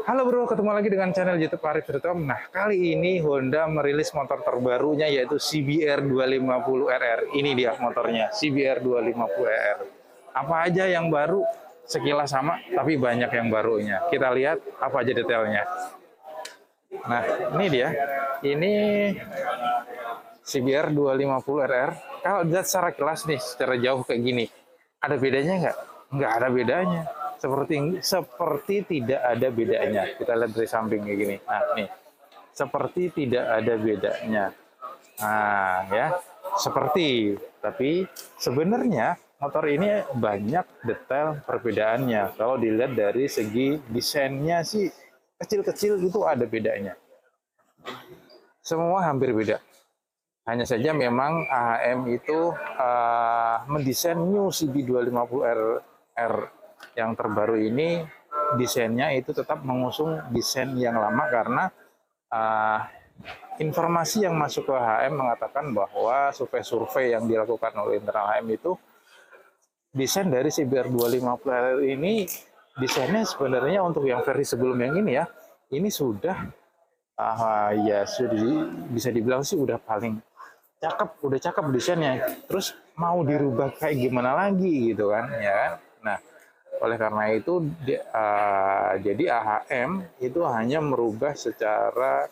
Halo bro, ketemu lagi dengan channel YouTube Arif Tirtom. Nah, kali ini Honda merilis motor terbarunya yaitu CBR 250RR. Ini dia motornya, CBR 250RR. Apa aja yang baru? Sekilas sama, tapi banyak yang barunya. Kita lihat apa aja detailnya. Nah, ini dia. Ini CBR 250RR. Kalau dilihat secara kilas nih, secara jauh kayak gini, ada bedanya nggak? Nggak ada bedanya. Seperti tidak ada bedanya. Kita lihat dari samping kayak gini. Nah, nih. Seperti tidak ada bedanya. Nah, ya. Seperti. Tapi sebenarnya motor ini banyak detail perbedaannya. Kalau dilihat dari segi desainnya sih kecil-kecil itu ada bedanya. Semua hampir beda. Hanya saja memang AHM itu mendesain new CB250RR yang terbaru ini, desainnya itu tetap mengusung desain yang lama karena informasi yang masuk ke AHM mengatakan bahwa survei-survei yang dilakukan oleh internal AHM itu desain dari CBR 250RR ini desainnya sebenarnya untuk yang versi sebelum yang ini ya, ini sudah ya sudah bisa dibilang sih udah paling cakep desainnya. Terus mau dirubah kayak gimana lagi gitu kan, ya kan? Nah, oleh karena itu jadi AHM itu hanya merubah secara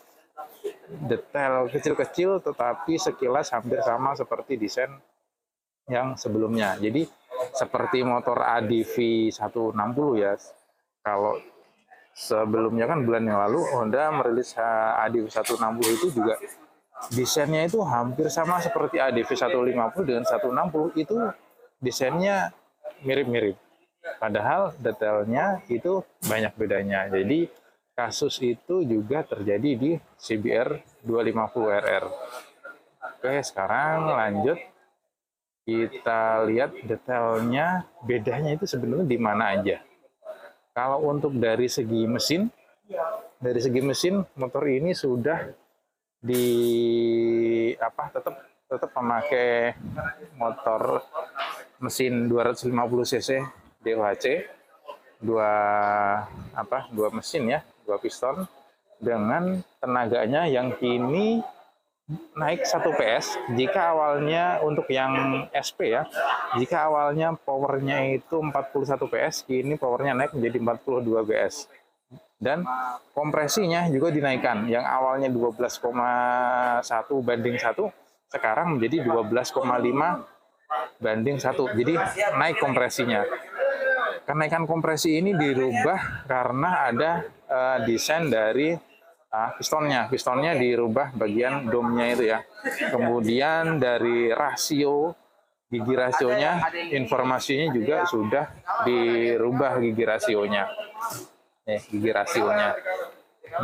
detail kecil-kecil, tetapi sekilas hampir sama seperti desain yang sebelumnya. Jadi seperti motor ADV 160 ya. Kalau sebelumnya kan bulan yang lalu Honda merilis ADV 160 itu juga desainnya itu hampir sama seperti ADV 150 dengan 160, itu desainnya mirip-mirip. Padahal detailnya itu banyak bedanya. Jadi kasus itu juga terjadi di CBR 250RR. Oke, sekarang lanjut kita lihat detailnya, bedanya itu sebenarnya di mana aja. Kalau untuk dari segi mesin motor ini sudah tetap memakai motor mesin 250 cc DOHC, dua mesin ya, dua piston dengan tenaganya yang kini naik 1 PS. Jika awalnya untuk yang SP ya, jika awalnya powernya itu 41 PS, kini powernya naik menjadi 42 PS. Dan kompresinya juga dinaikkan, yang awalnya 12,1 banding 1 sekarang menjadi 12,5 banding 1. Jadi naik kompresinya. Kenaikan kompresi ini dirubah karena ada desain dari pistonnya dirubah bagian domnya itu ya. Kemudian dari gigi rasionya, informasinya juga sudah dirubah gigi rasionya.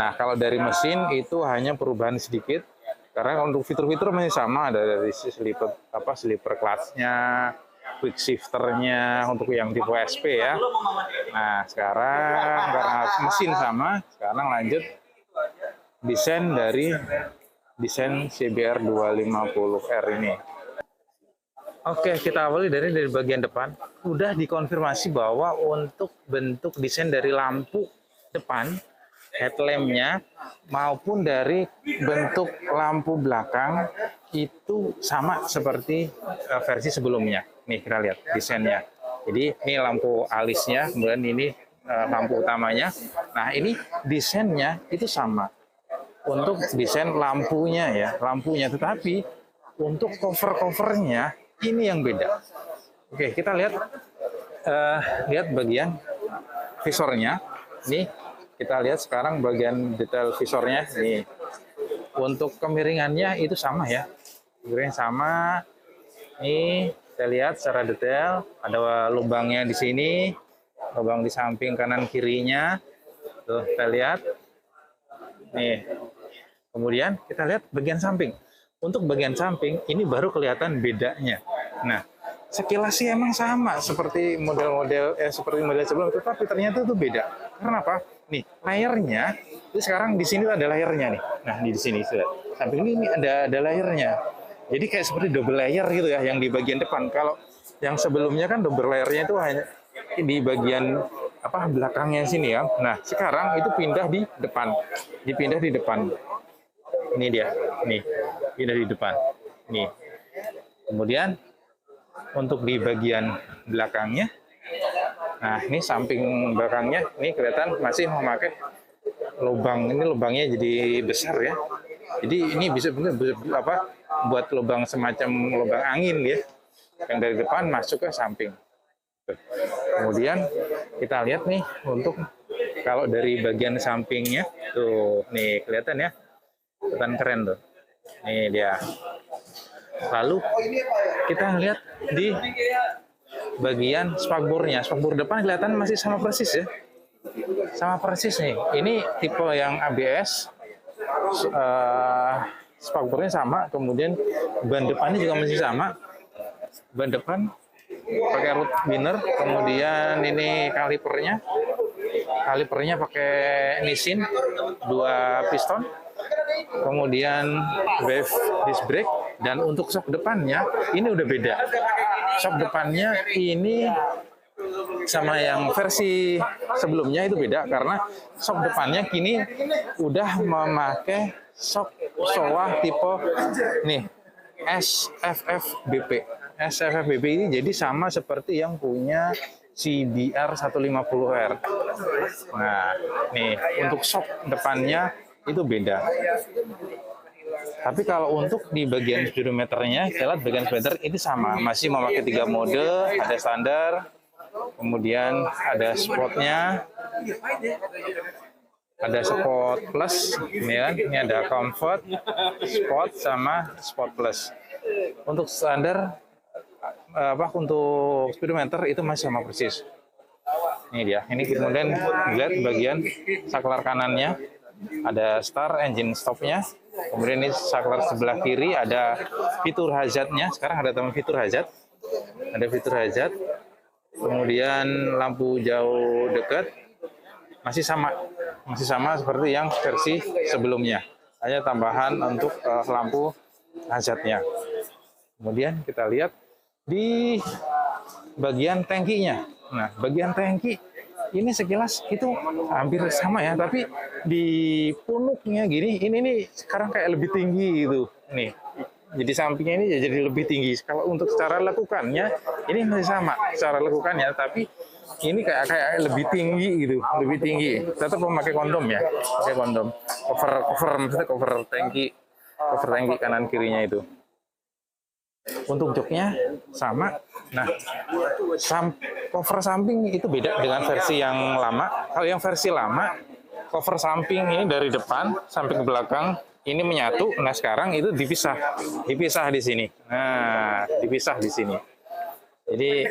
Nah, kalau dari mesin itu hanya perubahan sedikit, karena untuk fitur-fitur masih sama, ada dari sleeper clutch-nya, quick shifter-nya untuk yang tipe SP ya. Nah, sekarang karena mesin sama, sekarang lanjut desain CBR 250R ini. Oke, kita awali dari bagian depan. Udah dikonfirmasi bahwa untuk bentuk desain dari lampu depan, headlamp-nya, maupun dari bentuk lampu belakang itu sama seperti versi sebelumnya. Nih, kita lihat desainnya. Jadi ini lampu alisnya, kemudian ini lampu utamanya. Nah, ini desainnya itu sama. Untuk desain lampunya ya, tetapi untuk cover-covernya ini yang beda. Oke, kita lihat bagian visornya. Nih, kita lihat sekarang bagian detail visornya. Nih, untuk kemiringannya itu sama ya. Kemiringan sama. Nih, kita lihat secara detail. Ada lubangnya di sini, lubang di samping kanan kirinya. Tuh, kita lihat. Nih, kemudian kita lihat bagian samping. Untuk bagian samping ini baru kelihatan bedanya. Nah, sekilas sih emang sama seperti model sebelum, tetapi ternyata itu beda. Karena apa? Nih, layernya itu sekarang di sini ada layernya nih. Nah, di sini samping ini ada layernya. Jadi kayak seperti double layer gitu ya yang di bagian depan. Kalau yang sebelumnya kan double layernya itu hanya di bagian belakangnya sini ya. Nah, sekarang itu pindah di depan. Dipindah di depan. Ini dia. Nih, pindah di depan. Nih. Kemudian untuk di bagian belakangnya, nah ini samping belakangnya, ini kelihatan masih memakai lubang. Ini lubangnya jadi besar ya. Jadi ini bisa buat lubang semacam lubang angin ya, yang dari depan masuk ke samping. Kemudian kita lihat nih untuk kalau dari bagian sampingnya tuh, nih kelihatan ya, kelihatan keren tuh. Nih dia. Lalu kita lihat di bagian spakbornya, spakbor depan kelihatan masih sama persis ya, sama persis nih. Ini tipe yang ABS, spakbornya sama, kemudian ban depannya juga masih sama, ban depan pakai root winner, kemudian ini kalipernya pakai Nissin 2 piston, kemudian wave disc brake, dan untuk shock depannya ini udah beda. Shock depannya ini sama yang versi sebelumnya itu beda karena shock depannya kini udah memakai shock Showa tipe nih SFFBP. SFFBP ini jadi sama seperti yang punya CBR 150R. Nah, nih untuk shock depannya itu beda. Tapi kalau untuk di bagian speedometernya, kita lihat bagian speedometer ini sama, masih memakai 3 mode, ada standar, kemudian ada sportnya, ada sport plus, ini kan, ini ada comfort, sport sama sport plus. Untuk standar untuk speedometer itu masih sama persis. Ini dia. Ini kemudian lihat bagian saklar kanannya ada start engine stopnya. Kemudian ini saklar sebelah kiri ada fitur hazardnya. Sekarang ada tambah fitur hazard. Ada fitur hazard. Kemudian lampu jauh dekat masih sama seperti yang versi sebelumnya. Hanya tambahan untuk lampu hazardnya. Kemudian kita lihat di bagian tangkinya. Nah, bagian tangki ini sekilas itu hampir sama ya, tapi di punuknya gini, ini nih sekarang kayak lebih tinggi gitu. Nih, jadi sampingnya ini jadi lebih tinggi. Kalau untuk secara lekukannya ini masih sama secara lekukannya, tapi ini kayak lebih tinggi gitu, lebih tinggi. Tetap memakai kondom ya, pakai kondom. Cover tangki kanan kirinya itu. Untuk joknya sama. Nah, cover samping itu beda dengan versi yang lama. Kalau yang versi lama, cover samping ini dari depan sampai ke belakang ini menyatu. Nah, sekarang itu dipisah di sini. Nah, dipisah di sini. Jadi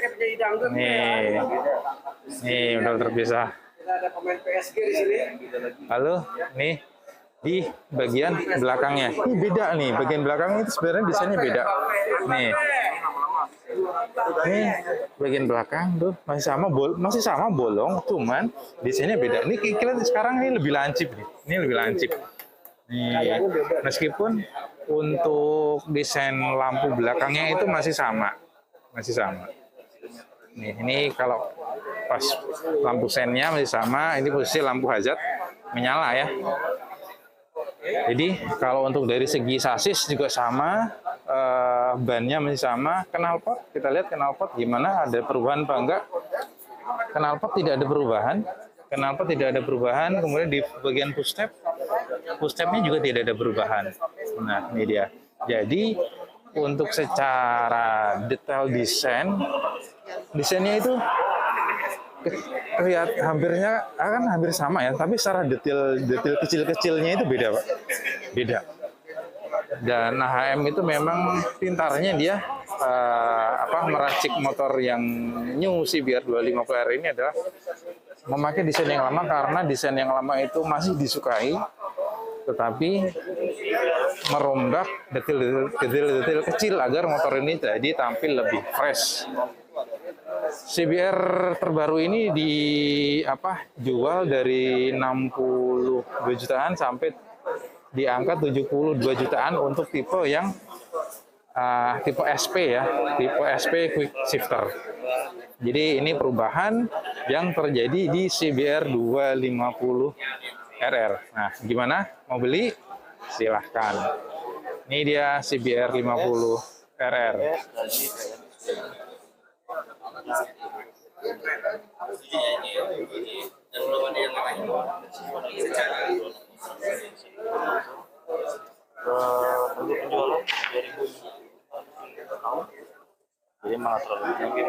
nih udah terpisah. Lalu nih di bagian belakangnya ini beda nih, bagian belakangnya itu sebenarnya desainnya beda nih bagian belakang tuh masih sama bolong, cuman desainnya beda. Ini kira sekarang ini lebih lancip nih, meskipun untuk desain lampu belakangnya itu masih sama nih. Ini kalau pas lampu sennya masih sama, ini posisi lampu hazard menyala ya. Jadi kalau untuk dari segi sasis juga sama, bannya masih sama, knalpot kita lihat knalpot gimana, ada perubahan apa enggak? Knalpot tidak ada perubahan, kemudian di bagian push-stepnya juga tidak ada perubahan. Nah ini dia. Jadi untuk secara detail desainnya itu lihat hampir sama ya, tapi secara detail kecil-kecilnya itu beda Pak, beda. Dan HM itu memang pintarnya dia meracik motor yang new CBR 250R ini adalah memakai desain yang lama, karena desain yang lama itu masih disukai, tetapi merombak detail kecil agar motor ini jadi tampil lebih fresh. CBR terbaru ini jual dari 62 jutaan sampai di angka 72 jutaan untuk tipe yang tipe SP ya, tipe SP quick shifter. Jadi ini perubahan yang terjadi di CBR 250 RR. Nah, gimana? Mau beli? Silahkan. Ini dia CBR 50 RR. Penjualan 2000 jadi malah terlalu tinggi.